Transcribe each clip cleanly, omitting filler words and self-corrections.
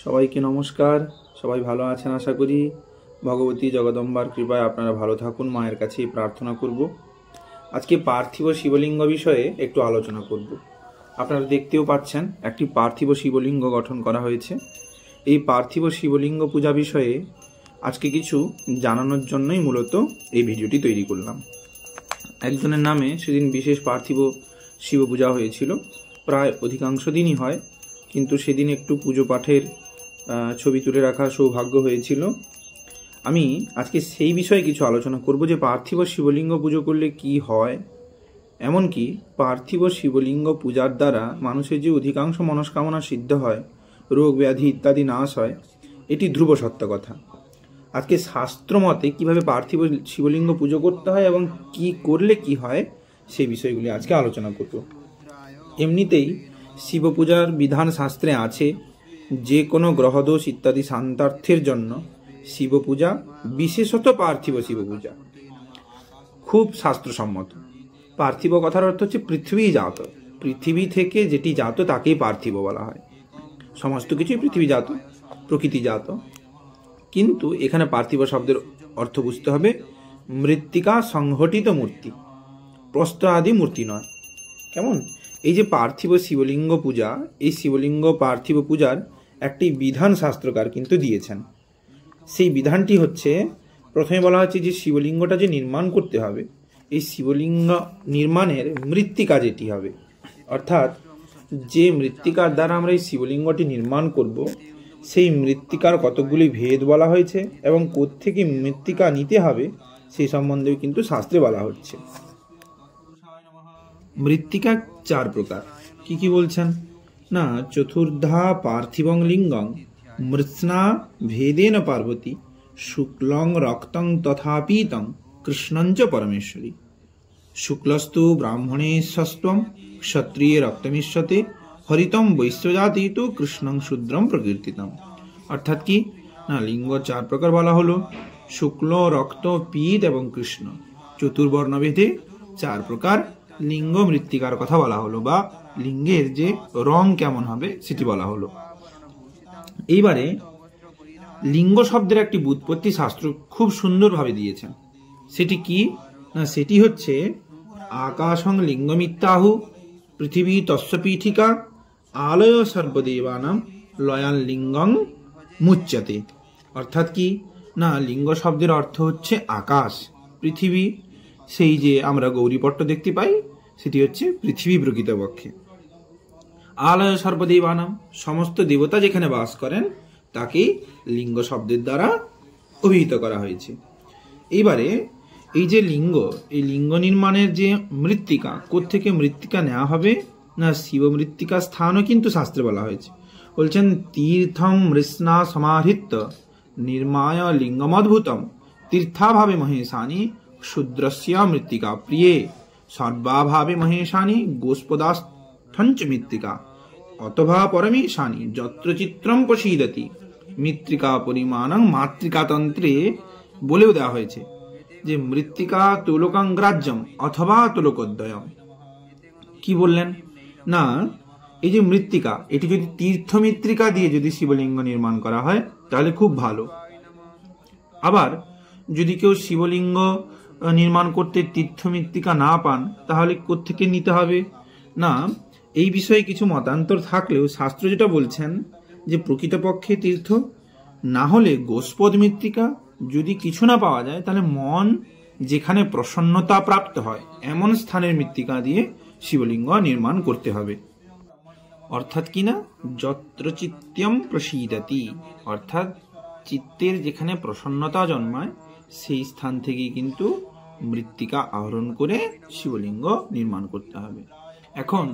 সবাইকে নমস্কার। সবাই ভালো আছেন আশা করি। ভগবতী জগদম্বার কৃপায় আপনারা ভালো থাকুন, মায়ের কাছেই প্রার্থনা করব। আজকে পার্থিব শিবলিঙ্গ বিষয়ে একটু আলোচনা করব। আপনারা দেখতেও পাচ্ছেন একটি পার্থিব শিবলিঙ্গ গঠন করা হয়েছে। এই পার্থিব শিবলিঙ্গ পূজা বিষয়ে আজকে কিছু জানানোর জন্যই মূলত এই ভিডিওটি তৈরি করলাম। একজনের নামে সেদিন বিশেষ পার্থিব শিব পূজা হয়েছিল, প্রায় অধিকাংশ দিনই হয়, কিন্তু সেদিন একটু পুজো পাঠের ছবি তুলে রাখার সৌভাগ্য হয়েছিল। আমি আজকে সেই বিষয়ে কিছু আলোচনা করব যে পার্থিব শিবলিঙ্গ পুজো করলে কি হয়, এমনকি পার্থিব শিবলিঙ্গ পূজার দ্বারা মানুষের যে অধিকাংশ মনস্কামনা সিদ্ধ হয়, রোগ ব্যাধি ইত্যাদি নাশ হয়, এটি ধ্রুব সত্য কথা। আজকে শাস্ত্র মতে কীভাবে পার্থিব শিবলিঙ্গ পুজো করতে হয় এবং কি করলে কি হয় সেই বিষয়গুলি আজকে আলোচনা করব। এমনিতেই শিব পূজার বিধান শাস্ত্রে আছে, যে কোনো গ্রহদোষ ইত্যাদি শান্তার্থের জন্য শিব পূজা, বিশেষত পার্থিব শিব পূজা খুব শাস্ত্রসম্মত। পার্থিব কথার অর্থ হচ্ছে পৃথিবী জাত, পৃথিবী থেকে যেটি জাত তাকেই পার্থিব বলা হয়। সমস্ত কিছুই পৃথিবী জাত, প্রকৃতি জাত, কিন্তু এখানে পার্থিব শব্দের অর্থ বুঝতে হবে মৃত্তিকা সংঘটিত মূর্তি, প্রস্তর আদি মূর্তি নয়। কেমন? এই যে পার্থিব শিবলিঙ্গ পূজা, এই শিবলিঙ্গ পার্থিব পূজার একটি বিধান শাস্ত্রকার কিন্তু দিয়েছেন। সেই বিধানটি হচ্ছে, প্রথমে বলা হচ্ছে যে শিবলিঙ্গটা যে নির্মাণ করতে হবে, এই শিবলিঙ্গ নির্মাণের মৃত্তিকা যেটি হবে, অর্থাৎ যে মৃত্তিকার দ্বারা আমরা এই শিবলিঙ্গটি নির্মাণ করব, সেই মৃত্তিকার কতকগুলি ভেদ বলা হয়েছে এবং কোত্থেকে মৃত্তিকা নিতে হবে সেই সম্বন্ধেও কিন্তু শাস্ত্রে বলা হচ্ছে। মৃত্তিকা 4 প্রকার। কি কি বলছেন না, চতুর্ধা পার্থিবং লিঙ্গং মৃৎস্না ভেদেন পার্বতী শুক্লং রক্তং তথা পীতং কৃষ্ণঞ্চ পরমেশ্বরী। শুক্লস্তু ব্রাহ্মণে ষষ্ঠম ক্ষত্রিয়ে রক্তমিষ্যতে হরিতম বৈশ্যজাতি তো কৃষ্ণং শূদ্রম প্রকীর্তিতম। অর্থাৎ কি না, লিঙ্গ 4 প্রকার বলা হলো, শুক্ল, রক্ত, পীত এবং কৃষ্ণ, চতুর্বর্ণভেদে 4 প্রকার লিঙ্গ মৃত্তিকার কথা বলা হলো, বা লিঙ্গের যে রং কেমন হবে সেটি বলা হলো। এইবারে লিঙ্গ শব্দের একটি ব্যুৎপত্তি শাস্ত্র খুব সুন্দরভাবে দিয়েছেন। সেটি কি না, সেটি হচ্ছে আকাশং লিঙ্গমিত্যাহু পৃথিবী তস্য পীঠিকা আলয় সর্বদেবানাম লয়ান লিঙ্গং মুচ্যতে। অর্থাৎ কি না, লিঙ্গ শব্দের অর্থ হচ্ছে আকাশ, পৃথিবী, সেই যে আমরা গৌরীপট্ট দেখতে পাই সেটি হচ্ছে পৃথিবী প্রকৃতপক্ষে। আলয় সর্বদেবানাম, সমস্ত দেবতা যেখানে বাস করেন তাকেই লিঙ্গ শব্দের দ্বারা অভিহিত করা হয়েছে। এইবারে এই যে লিঙ্গ, এই লিঙ্গ নির্মাণের যে মৃত্তিকা, কোত্থেকে মৃত্তিকা নেওয়া হবে না, শিব মৃত্তিকা স্থানও কিন্তু শাস্ত্রে বলা হয়েছে। বলছেন তীর্থম মৃৎস্না সমাহৃত নির্মায় লিঙ্গমদ্ভুতম তীর্থাভাবে মহেশানি শূদ্রস্য মৃত্তিকা প্রিয়ে সর্বাভাবে মহেশানি গোষ্পদাস্থঞ্চ মৃত্তিকা অথবা পরমেশানি যত্র চিত্রম প্রসীদতি মৃত্তিকা পরিমাণং মাতৃকাতন্ত্রে বলেও দেওয়া হয়েছে যে মৃত্তিকা তুলকং গ্রাহ্যম অথবা তুলকোদ্বয়ম। কি বললেন না, এই যে মৃত্তিকা, এটি যদি তীর্থ মৃত্তিকা দিয়ে যদি শিবলিঙ্গ নির্মাণ করা হয় তাহলে খুব ভালো। আবার যদি কেউ শিবলিঙ্গ নির্মাণ করতে তীর্থ মৃত্তিকা না পান তাহলে কোত্থেকে নিতে হবে না, এই বিষয়ে কিছু মতান্তর থাকলেও শাস্ত্র যেটা বলছেন যে প্রকৃতপক্ষে তীর্থ না হলে গোষ্পদ মৃত্তিকা, যদি কিছু না পাওয়া যায় তাহলে মন যেখানে প্রসন্নতা প্রাপ্ত হয় এমন স্থানের মৃত্তিকা দিয়ে শিবলিঙ্গ নির্মাণ করতে হবে। অর্থাৎ কিনা যত্র চিত্তম প্রসীদতি, অর্থাৎ চিত্তের যেখানে প্রসন্নতা জন্মায় সেই স্থান থেকেই কিন্তু মৃত্তিকা আহরণ করে শিবলিঙ্গ নির্মাণ করতে হবে। এখন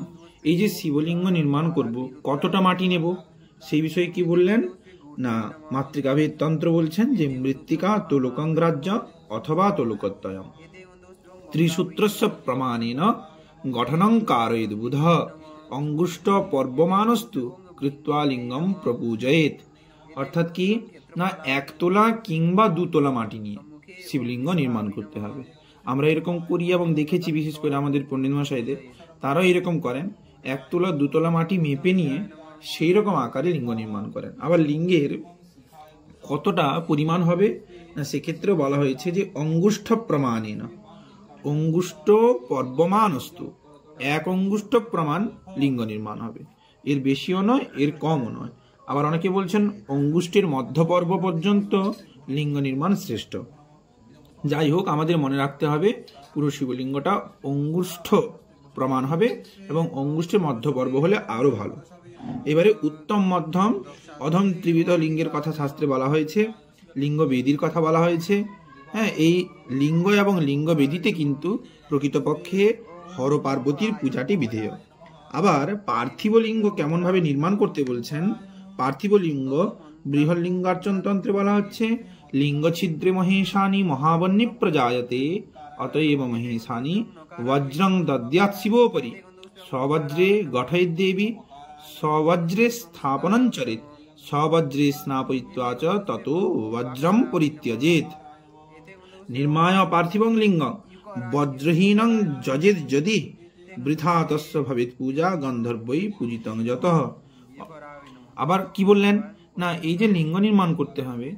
এই যে শিবলিঙ্গ নির্মাণ করব, কতটা মাটি নেব সেই বিষয়ে কি বললেন না, মাতৃকাভেদ তন্ত্র বলছেন যে মৃত্তিকা তোলকং গ্রাহ্য অথবা তোলকোদ্বয়ম ত্রিসূত্রস্য প্রমাণেন গঠনং কারয়েদ বুধ অঙ্গুষ্ট পর্বমানস্তু কৃত্বা লিঙ্গম প্রপূজয়েত। অর্থাৎ কি না, 1 তোলা কিংবা 2 তোলা মাটি নিয়ে শিবলিঙ্গ নির্মাণ করতে হবে। আমরা এরকম করি এবং দেখেছি, বিশেষ করে আমাদের পণ্ডিত মশাইদের, তারাও এরকম করেন। 1 তোলা 2 তোলা মাটি মেপে নিয়ে সেই রকম আকারে লিঙ্গ নির্মাণ করেন। আবার লিঙ্গের কতটা পরিমাণ হবে না, সেক্ষেত্রেও বলা হয়েছে যে অঙ্গুষ্ঠ প্রমাণেন, অঙ্গুষ্ঠ পর্বমানস্তু, 1 অঙ্গুষ্ঠ প্রমাণ লিঙ্গ নির্মাণ হবে, এর বেশিও নয় এর কমও নয়। আবার অনেকে বলছেন অঙ্গুষ্ঠের মধ্যপর্ব পর্যন্ত লিঙ্গ নির্মাণ শ্রেষ্ঠ। যাই হোক, আমাদের মনে রাখতে হবে পুরো শিবলিঙ্গটা অঙ্গুষ্ঠ প্রমাণ হবে এবং অঙ্গুষ্ঠের মধ্যপর্ব হলে আরো ভালো। এবারে উত্তম, মধ্যম, অধম ত্রিবিধ লিঙ্গের কথা শাস্ত্রে বলা হয়েছে, লিঙ্গ বেদির কথা বলা হয়েছে। হ্যাঁ, এই লিঙ্গ এবং লিঙ্গ বেদিতে কিন্তু প্রকৃতপক্ষে হর পার্বতীর পূজাটি বিধেয়। আবার পার্থিব লিঙ্গ কেমন ভাবে নির্মাণ করতে বলছেন, পার্থিব লিঙ্গ বৃহল্লিঙ্গার্চন তন্ত্রে বলা হচ্ছে লিঙ্গ ছিদ্রে মহেশানি মহাবন্যী প্রজায়তে, অতএব মহেশানি বজ্রং দদ্যাৎ শিবোপরি, সবজ্রে গঠয়েদ দেবী সবজ্রে স্থাপনং চরেত, সবজ্রে স্নাপয়িত্বা চ ততো বজ্রম পরিত্যজেত। নির্মায় পার্থিবং লিঙ্গং বজ্রহীনং যজেদ যদি, বৃথা তস্য ভবেৎ পূজা গন্ধর্বৈ পূজিতং যতঃ। আবার কি বললেন না, এই যে লিঙ্গ নির্মাণ করতে হবে,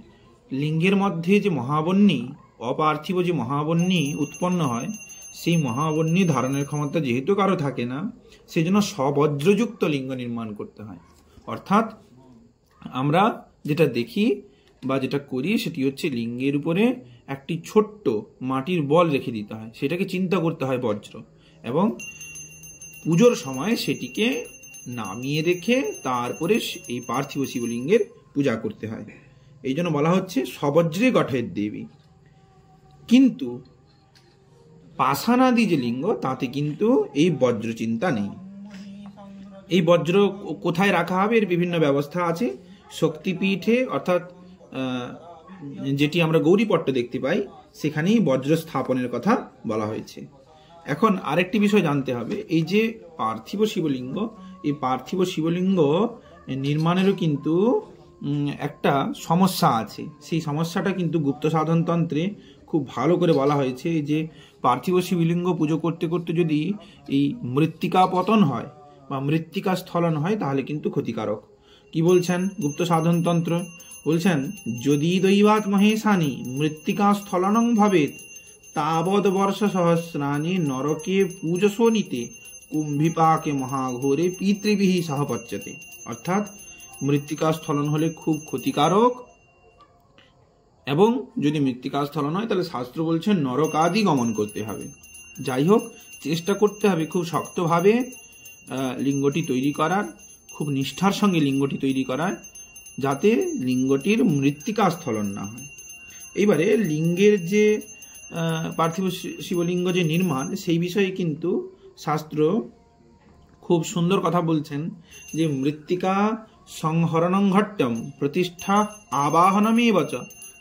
লিঙ্গের মধ্যে যে মহাবন্যী, অপার্থিব যে মহাবন্যী উৎপন্ন হয়, সেই মহাবন্যী ধারণের ক্ষমতা যেহেতু কারো থাকে না, সেই জন্য সবজ্রযুক্ত লিঙ্গ নির্মাণ করতে হয়। অর্থাৎ আমরা যেটা দেখি বা যেটা করি সেটি হচ্ছে লিঙ্গের উপরে একটি ছোট্ট মাটির বল রেখে দিতে হয়, সেটাকে চিন্তা করতে হয় বজ্র, এবং পুজোর সময় সেটিকে নামিয়ে রেখে তারপরে এই পার্থিব শিবলিঙ্গের পূজা করতে হয়। এই জন্য বলা হচ্ছে সবজ্রে গঠয়েদ দেবী। কিন্তু পাষাণাদি যে লিঙ্গ, তাতে কিন্তু এই বজ্র চিন্তা নেই। এই বজ্র কোথায় রাখা হবে এর বিভিন্ন ব্যবস্থা আছে। শক্তিপীঠে, অর্থাৎ যেটি আমরা গৌরীপট্টে দেখতে পাই, সেখানেই বজ্র স্থাপনের কথা বলা হয়েছে। এখন আরেকটি বিষয় জানতে হবে, এই যে পার্থিব শিবলিঙ্গ, এই পার্থিব শিবলিঙ্গ নির্মাণেরও কিন্তু একটা সমস্যা আছে। সেই সমস্যাটা কিন্তু গুপ্ত সাধনতন্ত্রে খুব ভালো করে বলা হয়েছে, যে পার্থিব শিবলিঙ্গ পুজো করতে করতে যদি এই মৃত্তিকা পতন হয় বা মৃত্তিকা স্থলন হয়, তাহলে কিন্তু ক্ষতিকারক। কি বলছেন গুপ্ত সাধনতন্ত্র? বলছেন যদি দৈবাৎ মহেশানি মৃত্তিকা স্থলনং ভবেত, তাবদ বর্ষ সহস্রাণি নরকে পূজসোনিতে কুম্ভিপাকে মহাঘোরে পিতৃবিহি সহপচ্যতে। অর্থাৎ মৃত্তিকা স্থলন হলে খুব ক্ষতিকারক, এবং যদি মৃত্তিকা স্থলন হয় তাহলে শাস্ত্র বলছেন নরক আদি গমন করতে হবে। যাই হোক, চেষ্টা করতে হবে খুব শক্তভাবে লিঙ্গটি তৈরি করার, খুব নিষ্ঠার সঙ্গে লিঙ্গটি তৈরি করার, যাতে লিঙ্গটির মৃত্তিকা স্থলন না হয়। এইবারে লিঙ্গের যে পার্থিব শিবলিঙ্গ যে নির্মাণ, সেই বিষয়ে কিন্তু শাস্ত্র খুব সুন্দর কথা বলছেন, যে মৃত্তিকা সংহরণং ঘট্টম প্রতিষ্ঠা আবাহনমেব চ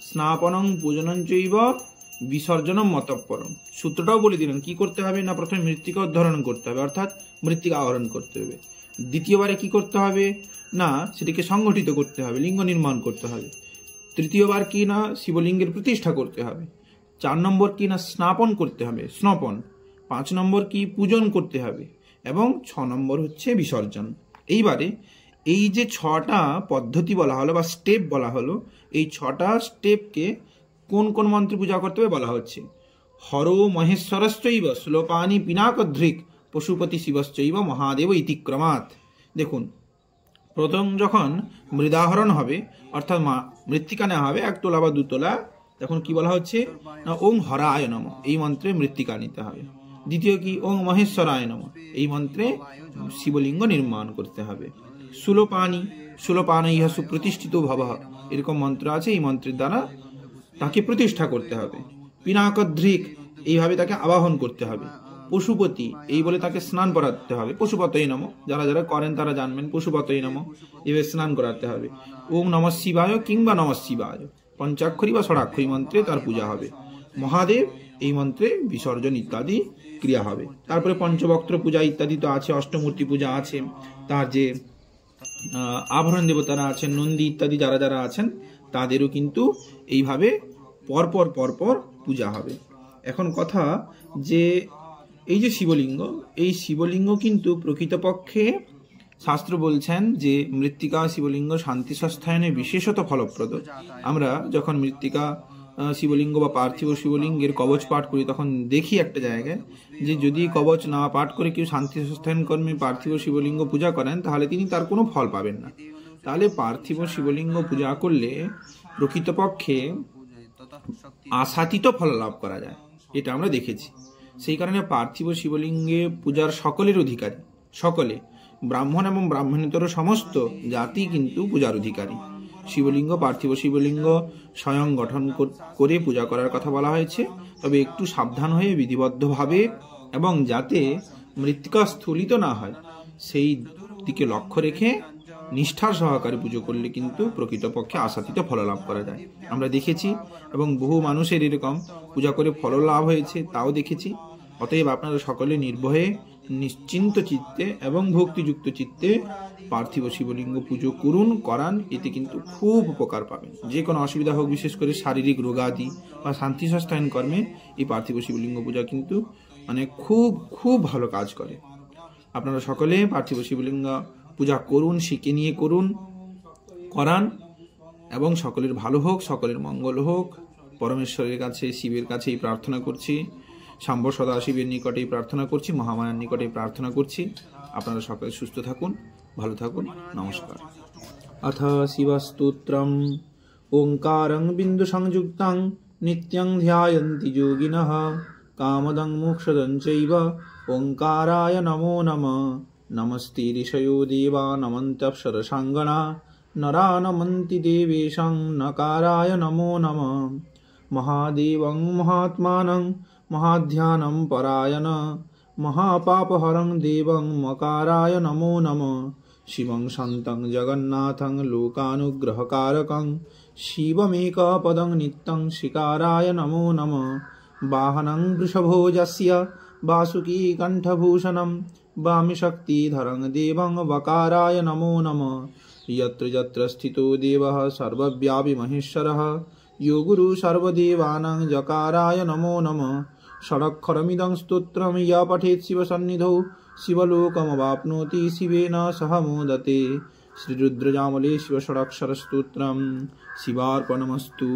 স্নাপনং পূজনং চৈব বিসর্জনম মতঃপরম। সূত্রটাও বলে দিলেন কি করতে হবে না, প্রথমে মৃত্তিকা উদ্ধারণ করতে হবে, অর্থাৎ মৃত্তিকা আহরণ করতে হবে। দ্বিতীয়বারে কি করতে হবে না, সেটিকে সংগঠিত করতে হবে, লিঙ্গ নির্মাণ করতে হবে। তৃতীয়বার কি না, শিবলিঙ্গের প্রতিষ্ঠা করতে হবে। 4 নম্বর কি না, স্নাপন করতে হবে, স্নপন। 5 নম্বর কি, পূজন করতে হবে, এবং 6 নম্বর হচ্ছে বিসর্জন। এইবারে এই যে 6টা পদ্ধতি বলা হলো বা স্টেপ বলা হলো, এই 6টা স্টেপকে কোন কোন মন্ত্রে পূজা করতে হবে বলা হচ্ছে। হর মহেশ্বরশ্চৈব শ্লোপানি পিনাকধৃক পশুপতি শিবশ্চৈব মহাদেব ইতিক্রমাৎ। দেখুন, প্রথম যখন মৃদাহরণ হবে, অর্থাৎ মৃত্তিকা নেওয়া হবে 1 তোলা বা 2 তোলা, তখন কি বলা হচ্ছে না, ওং হরায় নম, এই মন্ত্রে মৃত্তিকা নিতে হবে। দ্বিতীয় কি, ওং মহেশ্বরায় নম, এই মন্ত্রে শিবলিঙ্গ নির্মাণ করতে হবে। সুলোপানি, সুলোপান ইহা সুপ্রতিষ্ঠিত ভব, এরকম মন্ত্র আছে, এই মন্ত্রের দ্বারা তাকে প্রতিষ্ঠা করতে হবে। পিনাকধৃক, এইভাবে তাকে আবাহন করতে হবে। পশুপতি, এই বলে তাকে স্নান করাতে হবে, পশুপতই নম, যারা যারা করেন তারা জানবেন, পশুপতই নম, এভাবে স্নান করাতে হবে। ওং নমঃ শিবায় কিংবা নমঃ শিবায়, পঞ্চাক্ষরী বা ষড়াক্ষরী মন্ত্রে তার পূজা হবে। মহাদেব, এই মন্ত্রে বিসর্জন ইত্যাদি ক্রিয়া হবে। তারপরে পঞ্চবক্ত্র পূজা ইত্যাদি তো আছে, অষ্টমূর্তি পূজা আছে, তার যে আভরণ দেবতারা আছেন, নন্দী ইত্যাদি যারা যারা আছেন, তাদেরও কিন্তু এইভাবে পরপর পরপর পূজা হবে। এখন কথা যে এই যে শিবলিঙ্গ, এই শিবলিঙ্গ কিন্তু প্রকৃতপক্ষে শাস্ত্র বলছেন যে মৃত্তিকা শিবলিঙ্গ শান্তি সস্থায়নে বিশেষত ফলপ্রদ। আমরা যখন মৃত্তিকা শিবলিঙ্গ বা পার্থিব শিবলিঙ্গের কবচ পাঠ করি তখন দেখি একটা জায়গায় যে যদি কবচ না পাঠ করে কেউ শান্তি সস্থায়ন কর্মে পার্থিব শিবলিঙ্গ পূজা করেন তাহলে তিনি তার কোনো ফল পাবেন না। তাহলে পার্থিব শিবলিঙ্গ পূজা করলে প্রকৃতপক্ষে আশাতীত ফল লাভ করা যায়, এটা আমরা দেখেছি। সেই কারণে পার্থিব শিবলিঙ্গে পূজার সকলের অধিকারী, সকলে ব্রাহ্মণ এবং ব্রাহ্মণেতর সমস্ত জাতি কিন্তু পূজার অধিকারী। শিবলিঙ্গ পার্থিব শিবলিঙ্গ স্বয়ং গঠন করে পূজা করার কথা বলা হয়েছে, তবে একটু সাবধান হয়ে বিধিবদ্ধভাবে এবং যাতে মৃত্তিকা স্থলিত না হয় সেই দিকে লক্ষ্য রেখে নিষ্ঠার সহকারে পুজো করলে কিন্তু প্রকৃতপক্ষে আশাতীত ফল লাভ করা যায়। আমরা দেখেছি এবং বহু মানুষের এরকম পূজা করে ফল লাভ হয়েছে তাও দেখেছি। অতএব আপনারা সকলে নির্ভয়ে নিশ্চিন্ত চিত্তে এবং ভক্তিযুক্ত চিত্তে পার্থিব শিবলিঙ্গ পুজো করান, এতে কিন্তু খুব উপকার পাবেন। যে কোনো অসুবিধা হোক, বিশেষ করে শারীরিক রোগাদি বা শান্তি সস্থায়ন কর্মে এই পার্থিব শিবলিঙ্গ পূজা কিন্তু খুব খুব ভালো কাজ করে। আপনারা সকলে পার্থিব শিবলিঙ্গ পূজা করুন, শিখে নিয়ে করান এবং সকলের ভালো হোক, সকলের মঙ্গল হোক। পরমেশ্বরের কাছে, শিবের কাছেই প্রার্থনা করছি, শাম্ব সদাশিবের নিকটেই প্রার্থনা করছি, মহামায়ার নিকটেই প্রার্থনা করছি। আপনারা সকলে সুস্থ থাকুন, ভালো থাকুন। নমস্কার। अथ शिवस्तोत्रम् ओंकारं बिंदु संयुक्तं नित्यं ध्यायन्ति योगिनः कामदं मोक्षदं चैव ओंकाराय नमो नमः। नमस्ते ऋषयो देवा नमन्त्यप्सरसाङ्गणा नरा नमन्ति देवेशं नकाराय नमो नमः। महादेवं महात्मानं महाध्यानं परायण महापापहरं देवं मकाराय नमो नमः। शिवं शान्तं जगन्नाथं लोकानुग्रहकारकं शिवमेकपदं नित्यं शिकाराय नमो नमः। वाहनं वृषभोजस्य वासुकी कण्ठभूषणं वामिशक्तिधरं देवं वकाराय नमो नमः। यत्र यत्र स्थितो देवः सर्वव्यापी महेश्वरः यो गुरु सर्वदेवानां जकाराय नमो नमः। षडक्षरमिदं स्तोत्रं या पठेत् शिवसन्निधौ शिवलोकमवाप्नोति शिवेन सह मोदते। श्रीरुद्रजामले शिव षडक्षरस्तोत्रं शिवार्पणमस्तु।